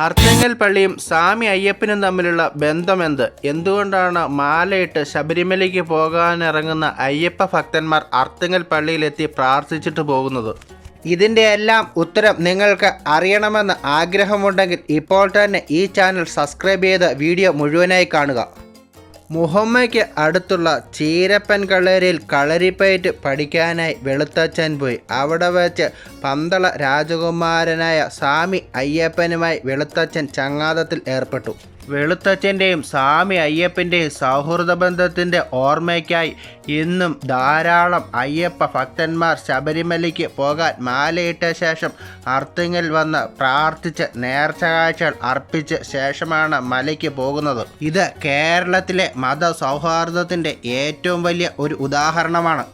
അർത്തുങ്കൽ പള്ളിയും സ്വാമി അയ്യപ്പനും തമ്മിലുള്ള ബന്ധമെന്ത്? എന്തുകൊണ്ടാണ് മാലയിട്ട് ശബരിമലയ്ക്ക് പോകാനിറങ്ങുന്ന അയ്യപ്പ ഭക്തന്മാർ അർത്തുങ്കൽ പള്ളിയിലെത്തി പ്രാർത്ഥിച്ചിട്ട് പോകുന്നത്? ഇതിൻ്റെ എല്ലാം ഉത്തരം നിങ്ങൾക്ക് അറിയണമെന്ന് ആഗ്രഹമുണ്ടെങ്കിൽ ഇപ്പോൾ തന്നെ ഈ ചാനൽ സബ്സ്ക്രൈബ് ചെയ്ത് വീഡിയോ മുഴുവനായി കാണുക. മുഹമ്മയ്ക്ക് അടുത്തുള്ള ചീരപ്പൻ കളരിയിൽ കളരിപ്പയറ്റ് പഠിക്കാനായി വെളുത്തച്ഛൻ പോയി. അവിടെ വെച്ച് പന്തള രാജകുമാരനായ സ്വാമി അയ്യപ്പനുമായി വെളുത്തച്ഛൻ ചങ്ങാതത്തിൽ ഏർപ്പെട്ടു. വെളുത്തച്ഛൻ്റെയും സ്വാമി അയ്യപ്പൻ്റെയും സൗഹൃദ ബന്ധത്തിൻ്റെ ഓർമ്മയ്ക്കായി ഇന്നും ധാരാളം അയ്യപ്പ ഭക്തന്മാർ ശബരിമലയ്ക്ക് പോകാൻ മാലയിട്ട ശേഷം അർത്തുങ്കൽ വന്ന് പ്രാർത്ഥിച്ച് നേർച്ച കാഴ്ചകൾ അർപ്പിച്ച ശേഷമാണ് മലയ്ക്ക് പോകുന്നത്. ഇത് കേരളത്തിലെ മത സൗഹാർദ്ദത്തിൻ്റെ ഏറ്റവും വലിയ ഒരു ഉദാഹരണമാണ്.